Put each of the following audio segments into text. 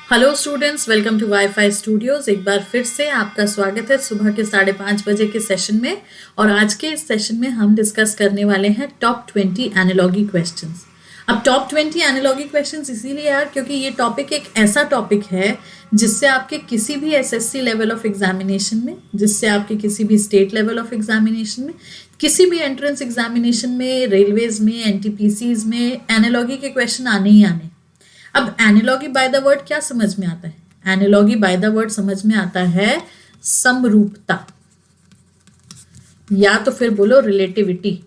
Hello students, welcome to WiFi studios. एक बार फिर से आपका स्वागत है सुबह के 5:30 के सेशन में। और आज के इस सेशन में हम डिस्कस करने वाले हैं टॉप 20 एनालॉगी क्वेश्चंस। अब टॉप 20 एनालॉगी क्वेश्चंस इसीलिए यार क्योंकि ये टॉपिक एक ऐसा टॉपिक है जिससे आपके किसी भी एसएससी लेवल ऑफ एग्जामिनेशन में, जिससे आपके किसी भी स्टेट लेवल ऑफ एग्जामिनेशन में, किसी भी एंट्रेंस एग्जामिनेशन में, रेलवेज में, एनटीपीसीज में एनालॉगी के क्वेश्चन आने ही आने। अब एनालॉगी बाय द वर्ड क्या समझ में आता है? एनालॉगी बाय द वर्ड समझ में आता है समरूपता, या तो फिर बोलो रिलेटिविटी,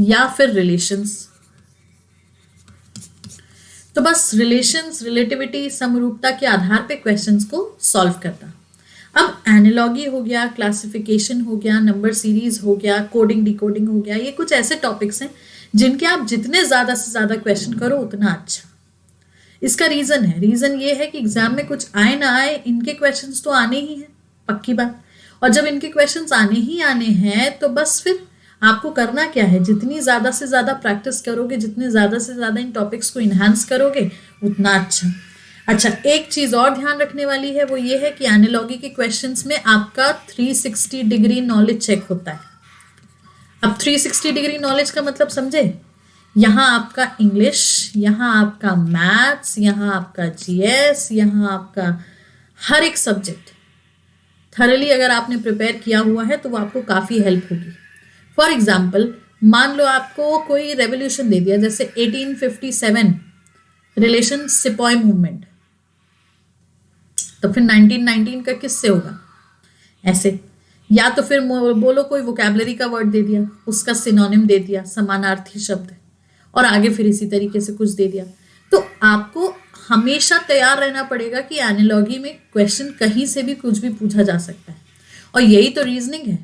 या फिर रिलेशंस। तो बस रिलेशंस, रिलेटिविटी, समरूपता के आधार पे क्वेश्चंस को सॉल्व करना। अब एनालॉगी हो गया, क्लासिफिकेशन हो गया, नंबर सीरीज हो गया, कोडिंग डिकोडिंग हो गया, ये कुछ ऐसे टॉपिक्स हैं जिनके आप जितने ज्यादा से ज्यादा क्वेश्चन करो उतना अच्छा। इसका रीजन ये है कि एग्जाम में कुछ आए ना आए, इनके क्वेश्चंस तो आने ही हैं, पक्की बात। और जब इनके क्वेश्चंस आने ही आने हैं तो बस फिर आपको करना क्या है, जितनी ज्यादा से ज्यादा प्रैक्टिस करोगे, जितने ज्यादा से ज्यादा इन टॉपिक्स को इनहांस करोगे उतना अच्छा। एक चीज और ध्यान रखने वाली है, वो ये है कि एनालॉगी के क्वेश्चंस में आपका 360 डिग्री नॉलेज चेक होता है। अब 360 डिग्री नॉलेज का मतलब समझे? यहाँ आपका इंग्लिश, यहाँ आपका मैथ्स, यहाँ आपका जीएस, यहाँ आपका हर एक सब्जेक्ट थरली अगर आपने प्रिपेयर किया हुआ है तो वो आपको काफ़ी हेल्प होगी। फॉर एग्जाम्पल, मान लो आपको कोई रेवोल्यूशन दे दिया, जैसे 1857 रिलेशन सिपॉय मूवमेंट, तो फिर 1919 का किससे होगा? ऐसे। या तो फिर बोलो कोई वोकैबलरी का वर्ड दे दिया, उसका सिनोनिम दे दिया, समानार्थी शब्द, और आगे फिर इसी तरीके से कुछ दे दिया। तो आपको हमेशा तैयार रहना पड़ेगा कि एनालॉगी में क्वेश्चन कहीं से भी कुछ भी पूछा जा सकता है। और यही तो रीजनिंग है।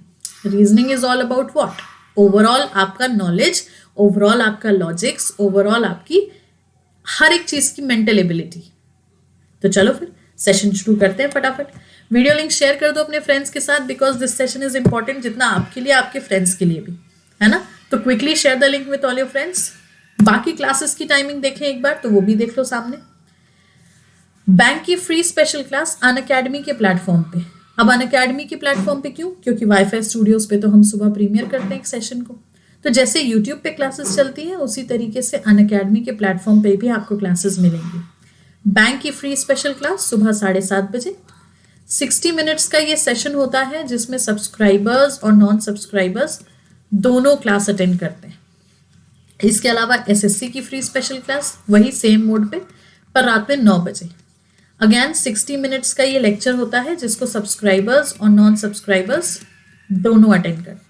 Reasoning is all about what? Overall आपका नॉलेज, ओवरऑल आपका लॉजिक्स, ओवरऑल आपकी हर एक चीज की मेंटल एबिलिटी। तो चलो फिर सेशन शुरू करते हैं फटाफट। वीडियो लिंक शेयर कर दो अपने फ्रेंड्स के साथ, because this session is important जितना आपके लिए आपके फ्रेंड्स के लिए भी, है ना? तो quickly share the link with all your friends. बाकी क्लासेस की टाइमिंग देखें एक बार तो वो भी देख लो सामने। बैंक की फ्री स्पेशल क्लास अनअकैडमी के प्लेटफॉर्म पे। अब अनअकैडमी के प्लेटफॉर्म पे क्यों? क्योंकि वाईफाई स्टूडियोज पे तो हम सुबह प्रीमियर करते हैं एक सेशन को। तो जैसे यूट्यूब पे क्लासेस चलती हैं उसी तरीके से अनअकैडमी के प्लेटफॉर्म पे भी आपको क्लासेस मिलेंगी। बैंक की फ्री स्पेशल क्लास सुबह 7:30 बजे 60 मिनट्स का ये सेशन होता है जिसमें सब्सक्राइबर्स और नॉन सब्सक्राइबर्स दोनों क्लास अटेंड करते हैं। इसके अलावा एसएससी की फ्री स्पेशल क्लास वही सेम मोड पे, पर रात में 9 बजे। अगेन 60 मिनट्स का ये लेक्चर होता है जिसको सब्सक्राइबर्स और नॉन सब्सक्राइबर्स दोनों अटेंड करते हैं।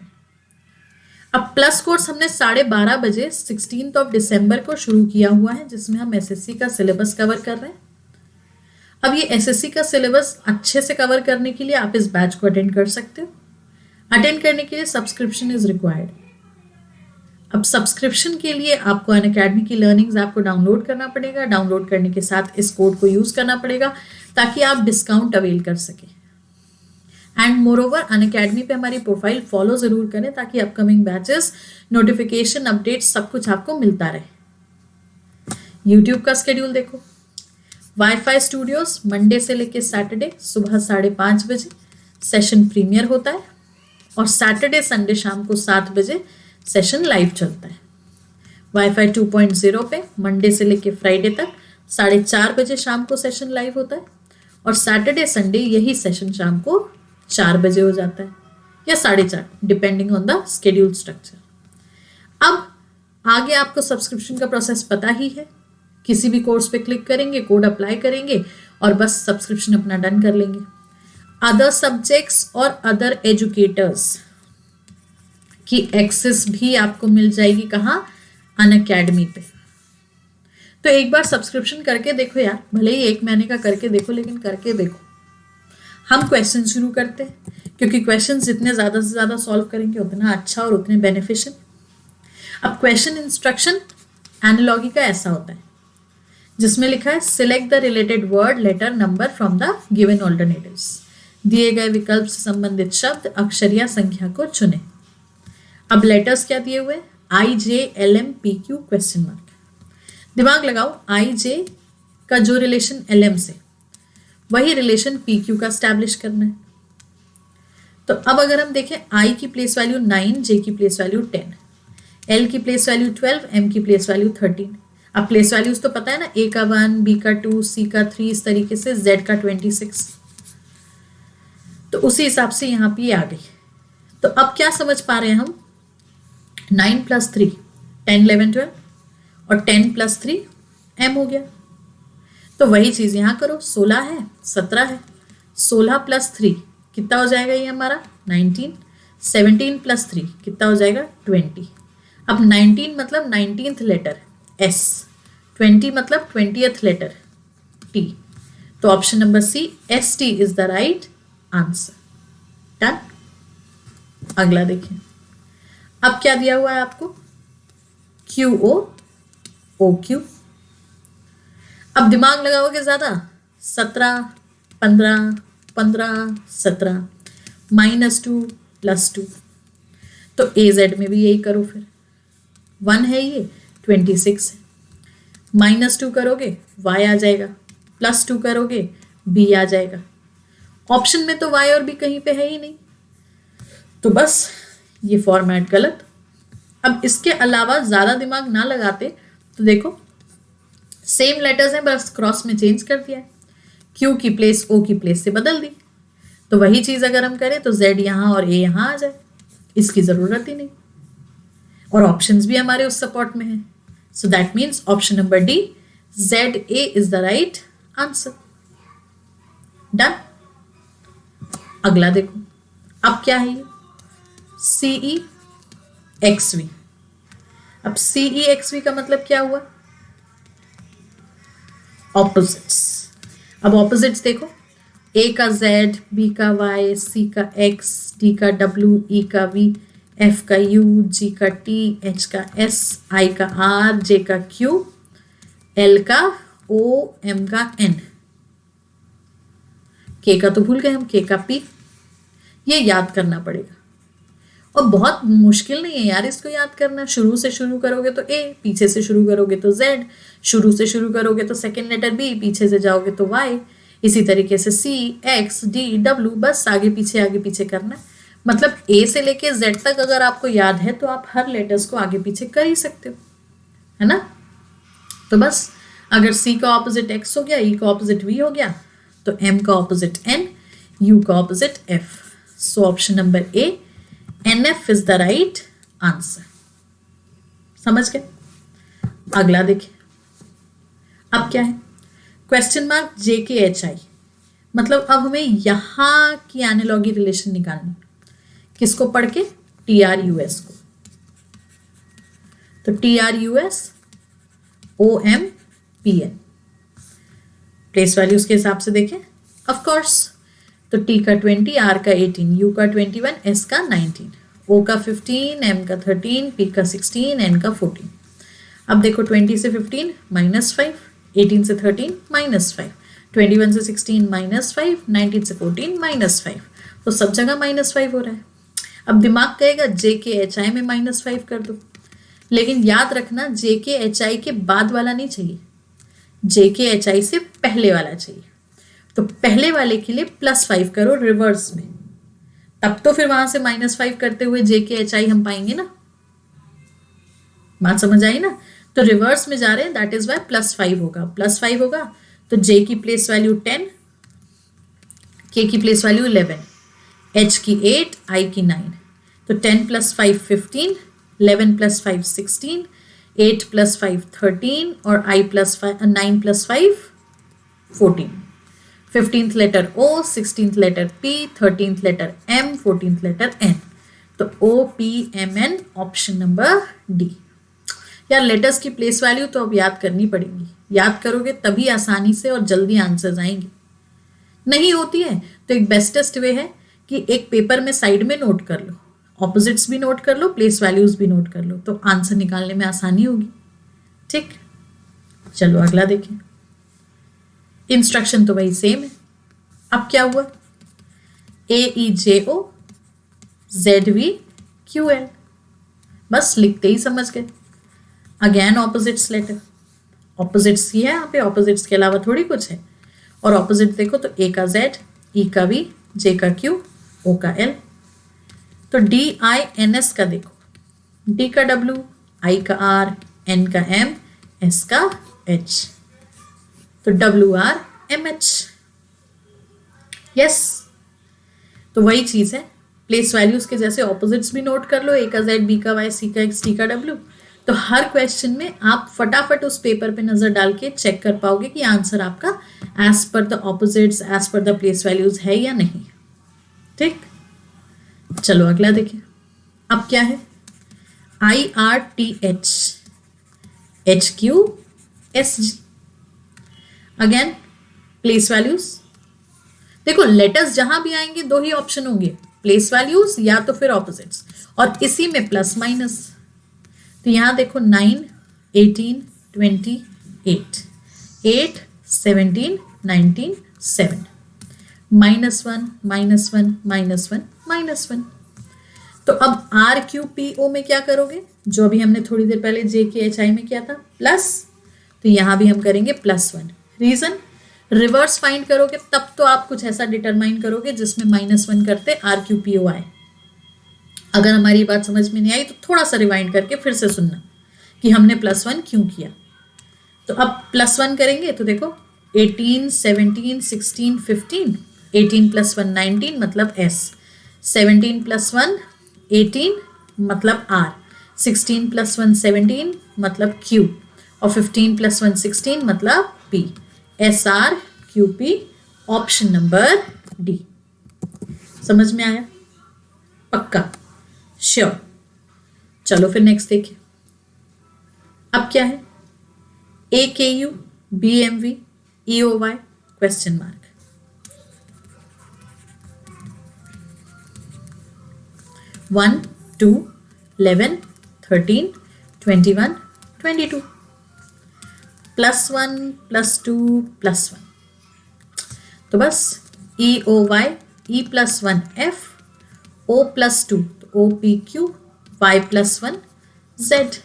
अब प्लस कोर्स हमने 12:30 बजे 16 दिसंबर को शुरू किया हुआ है, जिसमें हम एसएससी का सिलेबस कवर कर रहे हैं। अब ये एसएससी का सिलेबस अच्छे से कवर करने के लिए आप इस बैच को अटेंड कर सकते हो। अटेंड करने के लिए सब्सक्रिप्शन इज रिक्वायर्ड। अब सब्सक्रिप्शन के लिए आपको अनअकैडमी की लर्निंग्स आपको डाउनलोड करना पड़ेगा। डाउनलोड करने के साथ इस कोड को यूज करना पड़ेगा ताकि आप डिस्काउंट अवेल कर सकें। एंड मोर ओवर अनअकैडमी पे हमारी प्रोफाइल फॉलो जरूर करें ताकि अपकमिंग बैचेस, नोटिफिकेशन, अपडेट सब कुछ आपको मिलता रहे। यूट्यूब का स्केड्यूल देखो। वाईफाई स्टूडियोज मंडे से लेकर सैटरडे सुबह 5:30 बजे सेशन प्रीमियर होता है, और सैटरडे संडे शाम को 7 बजे सेशन लाइव चलता है। वाईफाई 2.0 पे मंडे से लेकर फ्राइडे तक 4:30 बजे शाम को सेशन लाइव होता है, और सैटरडे संडे यही सेशन शाम को 4 बजे हो जाता है या 4:30, depending on the schedule structure. अब आगे आपको सब्सक्रिप्शन का प्रोसेस पता ही है। किसी भी कोर्स पे क्लिक करेंगे, कोड अप्लाई करेंगे और बस सब्सक्रिप्शन अपना डन कर लेंगे। अदर सब्जेक्ट्स और अदर एजुकेटर्स की एक्सेस भी आपको मिल जाएगी। कहाँ? अनअकैडमी पे। तो एक बार सब्सक्रिप्शन करके देखो यार, भले ही 1 महीने का करके देखो, लेकिन करके देखो। हम क्वेश्चन शुरू करते हैं क्योंकि क्वेश्चन जितने ज़्यादा से ज़्यादा सॉल्व करेंगे उतना अच्छा और उतने बेनिफिशियल। अब क्वेश्चन इंस्ट्रक्शन एनालॉगी का ऐसा होता है जिसमें लिखा है select the related word, letter, number from the given alternatives. दिए गए विकल्प से संबंधित शब्द, अक्षर या संख्या को चुनें। अब लेटर्स क्या दिए हुए? IJLMPQ question mark. दिमाग लगाओ, IJ का जो रिलेशन LM से, वही रिलेशन PQ का स्टैब्लिश करना है। तो अब अगर हम देखें I की प्लेस वैल्यू 9, J की प्लेस वैल्यू 10, L की प्लेस वैल्यू 12, M की प्लेस वैल्यू 13। अब प्लेस वैल्यूज तो पता है ना, A का 1, B का 2, C का 3, इस तरीके से Z का 26। तो उसी हिसाब से यहाँ पे आ गई। तो अब क्या समझ पा रहे हैं हम, 9 + 3 10, 11, 12 और 10 + 3 M हो गया। तो वही चीज़ यहाँ करो, 16 है, 17 है, 16 + 3 कितना हो जाएगा ये हमारा 19, 17 + 3 कितना हो जाएगा 20। अब 19 मतलब 19th लेटर S, 20 मतलब 20th लेटर T। तो option number C ST is the right answer. Done. अगला देखिए, अब क्या दिया हुआ है आपको, QO OQ। अब दिमाग लगाओगे ज्यादा, 17 15 15 17 -2 + 2, तो AZ में भी यही करो फिर। 1 है ये, 26 है, -2 करोगे Y आ जाएगा, +2 करोगे B आ जाएगा। ऑप्शन में तो Y और B कहीं पे है ही नहीं, तो बस ये फॉर्मेट गलत। अब इसके अलावा ज्यादा दिमाग ना लगाते तो देखो, सेम लेटर्स हैं, बस क्रॉस में चेंज कर दिया है, Q की प्लेस O की प्लेस से बदल दी। तो वही चीज अगर हम करें तो Z यहाँ और A यहाँ आ जाए, इसकी जरूरत ही नहीं, और ऑप्शंस भी हमारे उस सपोर्ट में है। So that means option number D ZA is the right answer. Done. अगला देखो, अब क्या है ये, CEXV। अब CEXV का मतलब क्या हुआ, ऑपोजिट्स। अब ऑपोजिट्स देखो, A का Z, B का Y, C का X, D का W, E का V, F का U, G का T, H का S, I का R, J का Q, L का O, M का N, K का तो भूल गए हम, K का P। ये याद करना पड़ेगा, और बहुत मुश्किल नहीं है यार इसको याद करना। शुरू से शुरू करोगे तो A, पीछे से शुरू करोगे तो Z, शुरू से शुरू करोगे तो सेकेंड लेटर B, पीछे से जाओगे तो Y, इसी तरीके से C, X, D, W, बस आगे पीछे करना। मतलब A से लेके Z तक अगर आपको याद है तो आप हर लेटर्स को आगे पीछे कर ही सकते हो, है ना। तो बस अगर C का ऑपोजिट X हो गया, E का ऑपोजिट V हो गया, तो M का ऑपोजिट N, U का opposite F। So option number A NF is the right answer. समझ गए। अगला देखिए, अब क्या है, क्वेश्चन मार्क JKHI, मतलब अब हमें यहां की एनालॉगी रिलेशन निकालनी, किसको पढ़ के, TRUS को। तो TRUS OMPN प्लेस वैल्यूज के हिसाब से देखें, ऑफ कोर्स। तो T का 20, R का 18, U का 21, S का 19, O का 15, M का 13, P का 16, N का 14। अब देखो 20 से 15 -5, 18 से 13 -5, 21 से 16 -5, 19 से 14 -5, तो सब जगह -5 हो रहा है। अब दिमाग कहेगा JKHI में -5 कर दो, लेकिन याद रखना JKHI के बाद वाला नहीं चाहिए, JKHI से पहले वाला चाहिए। तो पहले वाले के लिए +5 करो रिवर्स में, तब तो फिर वहां से -5 करते हुए JKHI हम पाएंगे ना। बात समझ आई ना। तो रिवर्स में जा रहे हैं, दैट इज वाई +5 होगा। +5 होगा तो J की प्लेस वैल्यू 10, K की प्लेस वैल्यू 11, H की 8, I की 9, तो 10 + 5 15, 11 + 5 16, 8 + 5 13 और 9 + 5 14। 15th letter O, 16th letter P, 13th letter M, 14th letter N, तो OPMN ऑप्शन नंबर D। यार लेटर्स की प्लेस वैल्यू तो अब याद करनी पड़ेगी, याद करोगे तभी आसानी से और जल्दी आंसर्स आएंगे। नहीं होती है तो एक बेस्टेस्ट वे है कि एक पेपर में साइड में नोट कर लो, ऑपोजिट्स भी नोट कर लो, प्लेस वैल्यूज भी नोट कर लो, तो आंसर निकालने में आसानी होगी। ठीक, चलो अगला देखें। इंस्ट्रक्शन तो वही सेम है। अब क्या हुआ, AEJO ZVQL, बस लिखते ही समझ गए। अगेन ऑपोजिट्स लेटर, ऑपोजिट्स ही है यहाँ पे, ऑपोजिट्स के अलावा थोड़ी कुछ है। और ऑपोजिट देखो तो ए का जेड, ई का वी, जे का क्यू, ओ का एल। तो डी आई एन एस का देखो, डी का डब्ल्यू, आई का आर, एन का एम, एस का एच। तो W R M H. Yes, तो वही चीज है, प्लेस वैल्यूज के जैसे ऑपोजिट्स भी नोट कर लो, ए का जेड, बी का वाई, सी का एक्स, डी का डब्ल्यू। तो हर क्वेश्चन में आप फटाफट उस पेपर पे नजर डाल के चेक कर पाओगे कि आंसर आपका as per the opposites, as per the place values है या नहीं। ठीक, चलो अगला देखिए। अब क्या है, I R T H, H Q S G. Again place values, देखो लेटर्स जहां भी आएंगे दो ही ऑप्शन होंगे, प्लेस वैल्यूज या तो फिर ऑपोजिट्स, और इसी में प्लस माइनस। तो यहां देखो 9, 18, 20, 8, 8, 17, 19, 7, -1, -1, -1, -1। तो अब आर क्यू पी ओ में क्या करोगे, जो अभी हमने थोड़ी देर पहले जे के एच आई में किया था, प्लस। तो यहां भी हम करेंगे +1। रीजन, रिवर्स फाइंड करोगे तब तो आप कुछ ऐसा डिटरमाइन करोगे जिसमें -1 करते आर क्यू पी ओ आए। अगर हमारी बात समझ में नहीं आई तो थोड़ा सा रिवाइंड करके फिर से सुनना कि हमने +1 क्यों किया। तो अब +1 करेंगे तो देखो 18, 17, 16, 15, 18 + 1 19 मतलब S, 17 + 1 18 मतलब R, 16 + 1 17 मतलब Q, और 15 + 1 16 मतलब P। SR QP, option number D. समझ में आया? पक्का? श्योर। चलो फिर नेक्स्ट देखिए। अब क्या है, AKU BMV EOY question mark. One, 2, 11, 13, 21, 22, +1 +2 +1। तो बस EOY, E + 1 F, O + 2 OPQ, Y + 1 Z,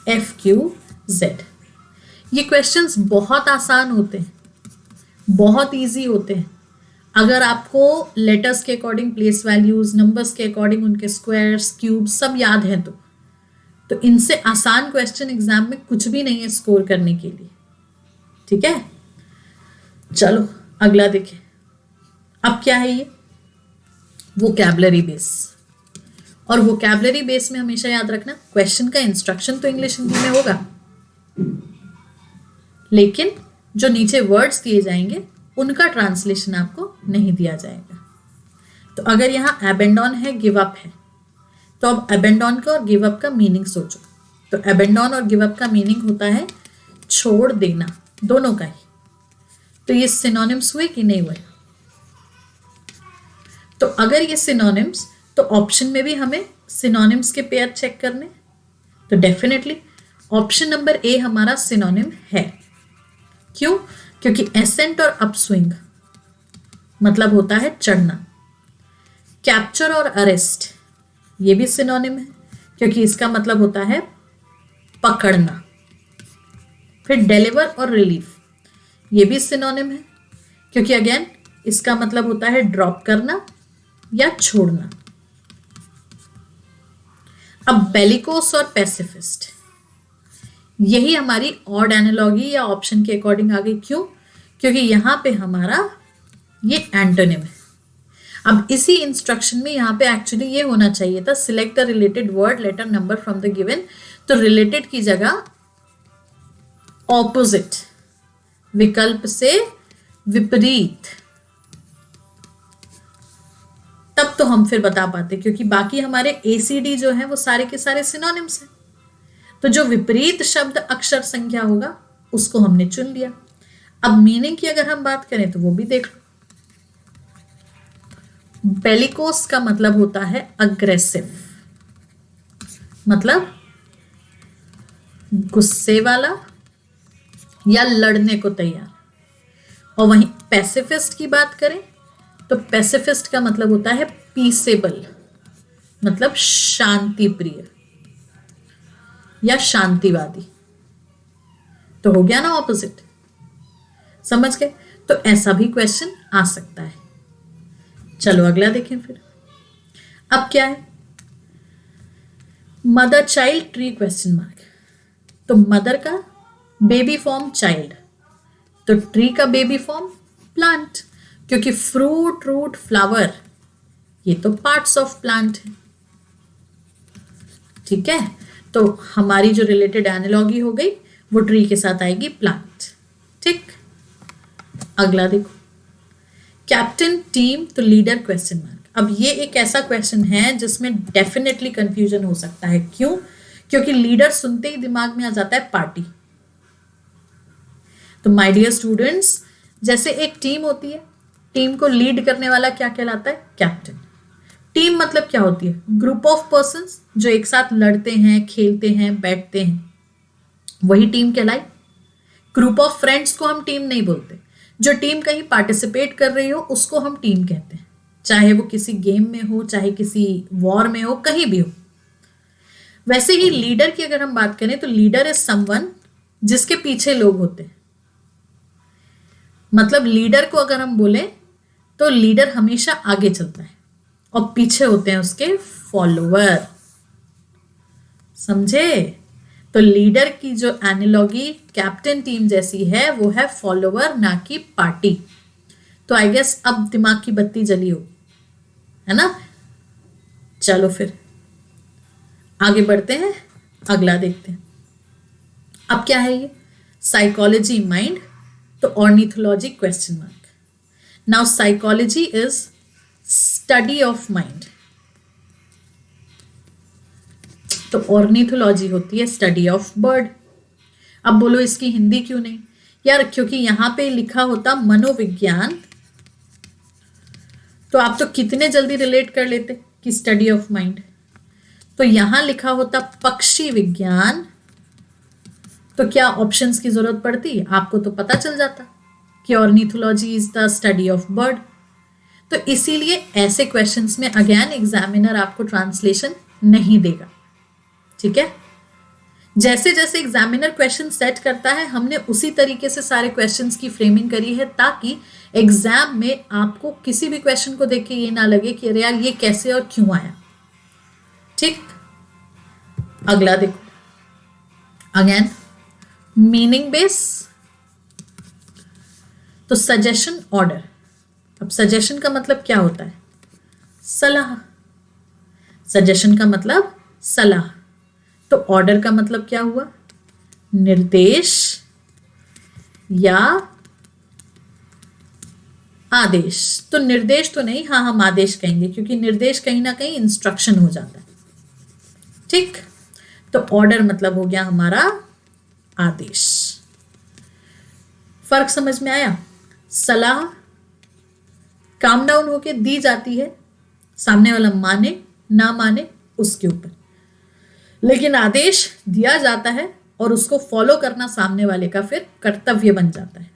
FQZ। ये क्वेश्चंस बहुत आसान होते हैं, बहुत इजी होते हैं। अगर आपको लेटर्स के अकॉर्डिंग प्लेस वैल्यूज, नंबर्स के अकॉर्डिंग उनके स्क्वायर्स, क्यूब्स सब याद है तो इनसे आसान क्वेश्चन एग्जाम में कुछ भी नहीं है स्कोर करने के लिए। ठीक है, चलो अगला देखें। अब क्या है ये, वोकैबुलरी बेस। और वोकैबुलरी बेस में हमेशा याद रखना, क्वेश्चन का इंस्ट्रक्शन तो इंग्लिश हिंदी में होगा, लेकिन जो नीचे वर्ड्स दिए जाएंगे उनका ट्रांसलेशन आपको नहीं दिया जाएगा। तो अगर यहाँ एबेंडॉन है, गिव अप है, तो अब एबेंडॉन का और गिव अप का मीनिंग सोचो। तो एबेंडॉन और गिव अप का मीनिंग होता है छोड़ देना, दोनों का ही। तो ये सिनोनिम्स हुए कि नहीं हुए? तो अगर ये सिनोनिम्स, तो ऑप्शन में भी हमें सिनोनिम्स के पेयर चेक करने। तो डेफिनेटली ऑप्शन नंबर ए हमारा सिनोनिम है। क्यों? क्योंकि एसेंट और अपस्विंग मतलब होता है चढ़ना। कैप्चर और अरेस्ट ये भी सिनोनिम है, क्योंकि इसका मतलब होता है पकड़ना। फिर डिलीवर और रिलीफ ये भी सिनोनिम है, क्योंकि अगेन इसका मतलब होता है ड्रॉप करना या छोड़ना। अब बेलिकोस और पैसिफिस्ट यही हमारी ऑड एनालॉगी या ऑप्शन के अकॉर्डिंग आ गई। क्यों? क्योंकि यहां पे हमारा ये एंटोनिम है। अब इसी इंस्ट्रक्शन में यहां पे एक्चुअली ये होना चाहिए था, select the related word letter number from the given. तो रिलेटेड की जगह ऑपोजिट, विकल्प से विपरीत, तब तो हम फिर बता पाते, क्योंकि बाकी हमारे ACD जो है वो सारे के सारे सिनोनिम्स हैं। तो जो विपरीत शब्द अक्षर संख्या होगा उसको हमने चुन लिया। अब मीनिंग की अगर हम बात करें तो वो भी देख लो। बेलिकोस का मतलब होता है अग्रेसिव, मतलब गुस्से वाला या लड़ने को तैयार। और वहीं पैसिफिस्ट की बात करें तो पैसिफिस्ट का मतलब होता है पीसेबल, मतलब शांति प्रिय या शांतिवादी। तो हो गया ना ऑपोजिट। समझ गए? तो ऐसा भी क्वेश्चन आ सकता है। चलो अगला देखें फिर। अब क्या है? Mother child tree question mark. तो मदर का बेबी फॉर्म चाइल्ड, तो ट्री का बेबी फॉर्म प्लांट, क्योंकि फ्रूट, रूट, फ्लावर ये तो पार्ट्स ऑफ प्लांट है। ठीक है, तो हमारी जो रिलेटेड एनालॉजी हो गई वो ट्री के साथ आएगी प्लांट। ठीक, अगला देखो। कैप्टन, टीम, तो लीडर क्वेश्चन मार्क। अब ये एक ऐसा क्वेश्चन है जिसमें डेफिनेटली कंफ्यूजन हो सकता है। क्यों? क्योंकि लीडर सुनते ही दिमाग में आ जाता है पार्टी। तो माय डियर स्टूडेंट्स, जैसे एक टीम होती है, टीम को लीड करने वाला क्या कहलाता है? कैप्टन। टीम मतलब क्या होती है? ग्रुप ऑफ पर्संस जो एक साथ लड़ते हैं, खेलते हैं, बैठते हैं, वही टीम कहलाई। ग्रुप ऑफ फ्रेंड्स को हम टीम नहीं बोलते। जो टीम कहीं पार्टिसिपेट कर रही हो उसको हम टीम कहते हैं, चाहे वो किसी गेम में हो, चाहे किसी वॉर में हो, कहीं भी हो। वैसे ही लीडर की अगर हम बात करें तो लीडर इज समवन जिसके पीछे लोग होते हैं। मतलब लीडर को अगर हम बोले तो लीडर हमेशा आगे चलता है और पीछे होते हैं उसके फॉलोवर। समझे? तो लीडर की जो एनालॉजी कैप्टन टीम जैसी है वो है फॉलोवर, ना कि पार्टी। तो आई गेस अब दिमाग की बत्ती जली हो, है ना? चलो फिर आगे बढ़ते हैं, अगला देखते हैं। अब क्या है ये? साइकोलॉजी माइंड, तो ornithology question mark. Now psychology is study of mind, तो ऑर्निथोलॉजी होती है स्टडी ऑफ बर्ड। अब बोलो इसकी हिंदी क्यों नहीं? यार क्योंकि यहां पे लिखा होता मनोविज्ञान, तो आप तो कितने जल्दी रिलेट कर लेते कि स्टडी ऑफ माइंड। तो यहां लिखा होता पक्षी विज्ञान, तो क्या ऑप्शंस की जरूरत पड़ती? आपको तो पता चल जाता कि ornithology is the study of bird. तो इसीलिए ऐसे क्वेश्चंस में अगेन एग्जामिनर आपको ट्रांसलेशन नहीं देगा। ठीक है, जैसे जैसे एग्जामिनर क्वेश्चन सेट करता है हमने उसी तरीके से सारे क्वेश्चंस की फ्रेमिंग करी है, ताकि एग्जाम में आपको किसी भी क्वेश्चन को देख के ये ना लगे कि अरे यार ये कैसे और क्यों आया। ठीक, अगला देखो। अगेन मीनिंग बेस, तो सजेशन ऑर्डर। अब सजेशन का मतलब क्या होता है? सलाह। सजेशन का मतलब सलाह, तो ऑर्डर का मतलब क्या हुआ? निर्देश या आदेश। तो निर्देश तो नहीं, हाँ हम आदेश कहेंगे, क्योंकि निर्देश कहीं ना कहीं इंस्ट्रक्शन हो जाता है। ठीक, तो ऑर्डर मतलब हो गया हमारा आदेश। फर्क समझ में आया? सलाह काम डाउन होके दी जाती है, सामने वाला माने ना माने उसके ऊपर, लेकिन आदेश दिया जाता है और उसको फॉलो करना सामने वाले का फिर कर्तव्य बन जाता है।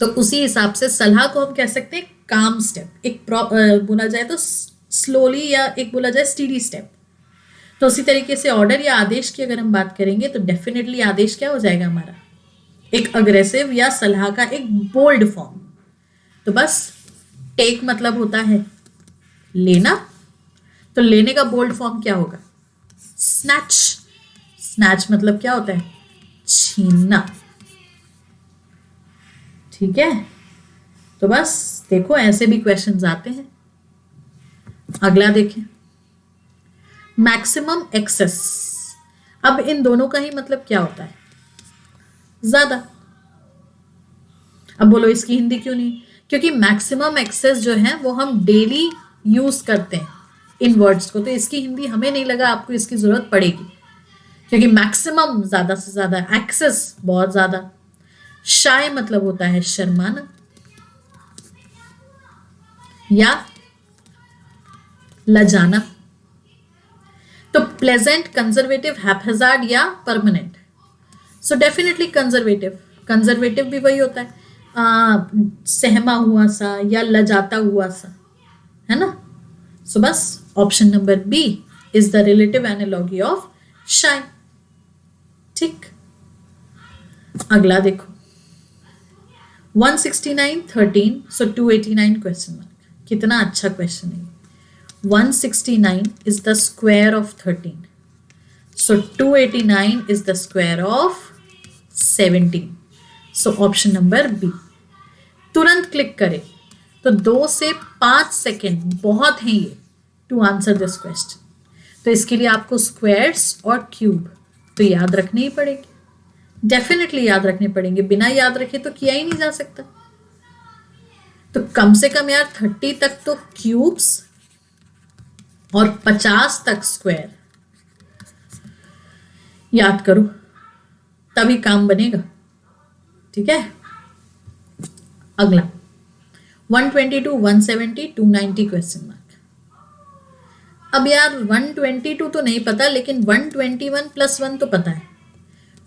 तो उसी हिसाब से सलाह को हम कह सकते हैं काम स्टेप, एक बोला जाए तो स्लोली, या एक बोला जाए स्टीडी स्टेप। तो उसी तरीके से ऑर्डर या आदेश की अगर हम बात करेंगे तो डेफिनेटली आदेश क्या हो जाएगा हमारा? एक अग्रेसिव या सलाह का एक बोल्ड फॉर्म। तो बस टेक मतलब होता है लेना, तो लेने का बोल्ड फॉर्म क्या होगा? स्नैच। स्नैच मतलब क्या होता है? छीनना। ठीक है, तो बस देखो ऐसे भी क्वेश्चंस आते हैं। अगला देखें, मैक्सिमम एक्सेस। अब इन दोनों का ही मतलब क्या होता है? ज्यादा। अब बोलो इसकी हिंदी क्यों नहीं? क्योंकि मैक्सिमम एक्सेस जो है वो हम डेली यूज करते हैं इन वर्ड्स को, तो इसकी हिंदी हमें नहीं लगा आपको इसकी जरूरत पड़ेगी, क्योंकि मैक्सिमम ज्यादा से ज्यादा, एक्सेस बहुत ज्यादा। शाय मतलब होता है शर्माना या लजाना। तो प्लेजेंट, कंजर्वेटिव, हैपहैजार्ड या permanent? So definitely conservative. Conservative भी वही होता है सहमा हुआ सा या लजाता हुआ सा, है ना? सो बस option number B is the relative analogy of shy. ठीक, अगला देखो 169 13 सो 289 क्वेश्चन मार्क। कितना अच्छा क्वेश्चन है। 169 is the square of 13 so 289 is the square of 17 so option number B. तुरंत क्लिक करें तो 2 से 5 सेकेंड बहुत हैं ये टू आंसर दिस क्वेश्चन। तो इसके लिए आपको स्क्वायर्स और क्यूब तो याद रखने ही पड़ेंगे, डेफिनेटली याद रखने पड़ेंगे, बिना याद रखे तो किया ही नहीं जा सकता। तो कम से कम यार 30 तक तो क्यूब्स और 50 तक स्क्वायर याद करो, तभी काम बनेगा। ठीक है, अगला 122 170 290 क्वेश्चन मार्क। अब यार 122 तो नहीं पता, लेकिन 121 प्लस 1 तो पता है।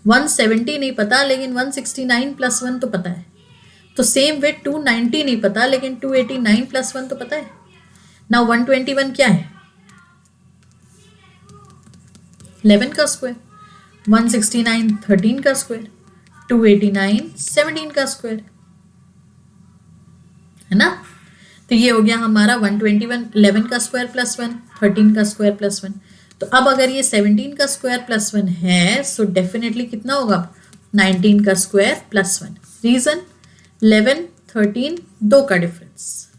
170 नहीं पता, लेकिन 169 प्लस 1 तो पता है। तो सेम वे 290 नहीं पता, लेकिन 289 प्लस 1 तो पता है। नाउ 121 क्या है? 11 का स्क्वायर, 169 13 का स्क्वायर, 289 17 का स्क्वायर, है ना। तो ये हो गया हमारा 121 11 का स्क्वायर प्लस 1, 13 का स्क्वायर प्लस 1। तो अब अगर ये 17 का स्क्वायर प्लस 1 है सो डेफिनेटली कितना होगा? 19 का स्क्वायर प्लस 1। रीजन 11 13 2 का डिफरेंस,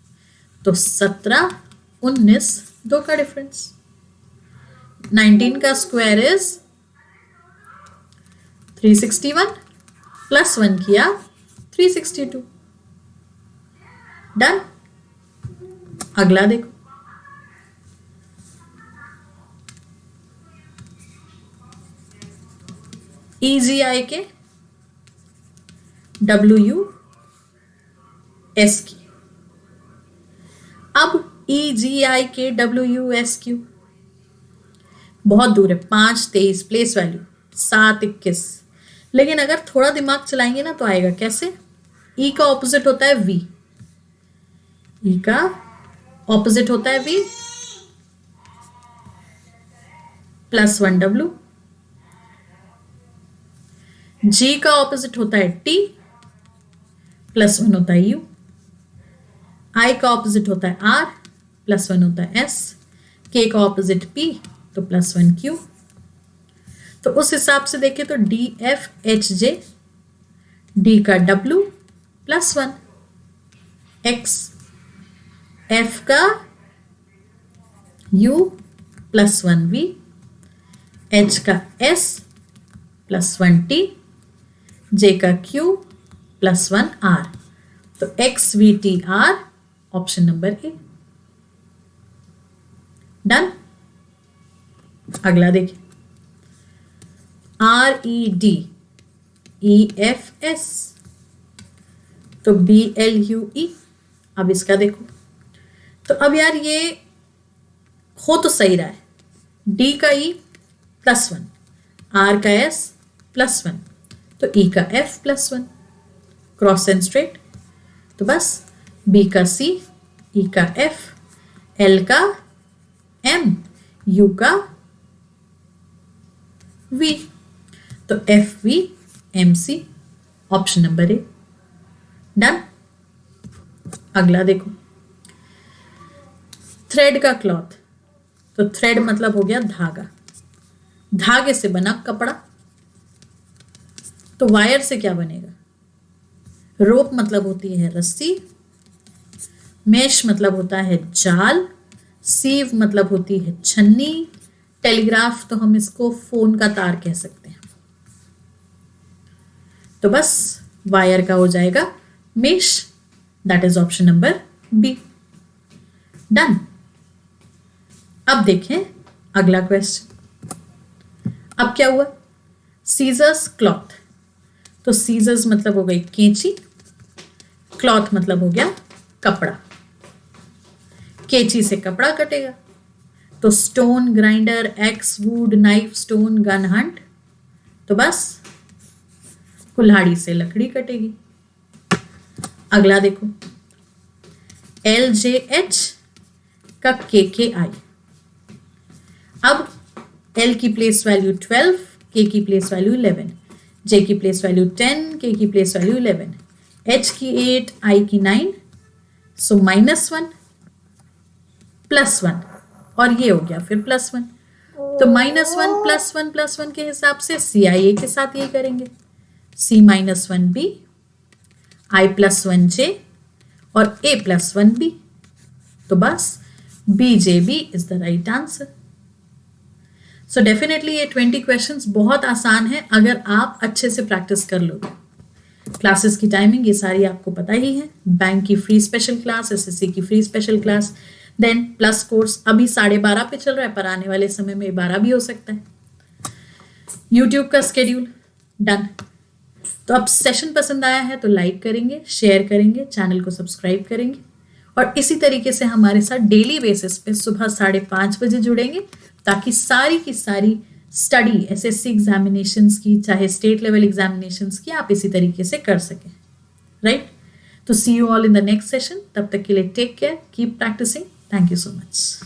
तो 17 19 2 का डिफरेंस। 19 का स्क्वायर इज 361 प्लस 1 किया 362। डन। अगला देखो EGI के WUSQ। अब EGI के WUSQ बहुत दूर है, 5 23 प्लेस वैल्यू 7 21। लेकिन अगर थोड़ा दिमाग चलाएंगे ना तो आएगा कैसे। E का ऑपोजिट होता है V, E का ऑपोजिट होता है V प्लस 1 W। G का ऑपोजिट होता है T प्लस 1 होता है U। I का ऑपोजिट होता है R प्लस 1 होता है S। K का ऑपोजिट P तो प्लस 1 Q। तो उस हिसाब से देखें तो D F H J, D का W प्लस 1 X, F का U प्लस 1 V, H का S प्लस 1 T, J का Q प्लस 1 R। तो X V T R option number A. Done. अगला देखिए R E D E F S तो B L U E। अब इसका देखो तो अब यार ये हो तो सही रहा है। D का E प्लस 1, R का S प्लस 1, तो E का F plus 1 cross and straight. तो बस B का C, E का F, L का M, U का V, तो F V M C option number A. Done. अगला देखो थ्रेड का क्लॉथ। तो थ्रेड मतलब हो गया धागा, धागे से बना कपड़ा। तो वायर से क्या बनेगा? रोप मतलब होती है रस्सी, मेश मतलब होता है जाल, सीव मतलब होती है छन्नी, टेलीग्राफ तो हम इसको फोन का तार कह सकते हैं। तो बस वायर का हो जाएगा mesh, that is option number B. Done. अब देखें अगला क्वेश्चन। अब क्या हुआ? Seizures cloth. तो सीजर्स मतलब हो गई कैंची, क्लॉथ मतलब हो गया कपड़ा। कैंची से कपड़ा कटेगा तो stone grinder, x, would, knife, stone, gun Hunt. तो बस कुल्हाड़ी से लकड़ी कटेगी। अगला देखो LJH का KKI। अब L की प्लेस वैल्यू 12, K की प्लेस वैल्यू 11। J की प्लेस वैल्यू 10, K की प्लेस वैल्यू 11, H की 8, I की 9, सो -1 +1 और ये हो गया फिर +1। तो -1 +1 +1 के हिसाब से CIA के साथ ये करेंगे, C -1 B, I +1 J और A +1 B। तो बस BJB is the right answer. So definitely ये 20 क्वेश्चंस बहुत आसान है अगर आप अच्छे से प्रैक्टिस कर लोगे। क्लासेस की टाइमिंग ये सारी आपको पता ही है। बैंक की फ्री स्पेशल क्लास, SSC की free special class, then plus course अभी 12:30 पे चल रहा है, पर आने वाले समय में 12 भी हो सकता है। यूट्यूब का स्केड्यूल डन। तो अब सेशन पसंद आया है तो लाइक करेंगे, शेयर करेंगे, चैनल को सब्सक्राइब करेंगे और इसी तरीके से हमारे साथ डेली बेसिस पे सुबह 5:30 बजे जुड़ेंगे, ताकि सारी की सारी स्टडी SSC एग्जामिनेशंस की, चाहे स्टेट लेवल एग्जामिनेशंस की, आप इसी तरीके से कर सकें, राइट? तो see you all in the next session. तब तक के लिए take care, keep practising. Thank you so much.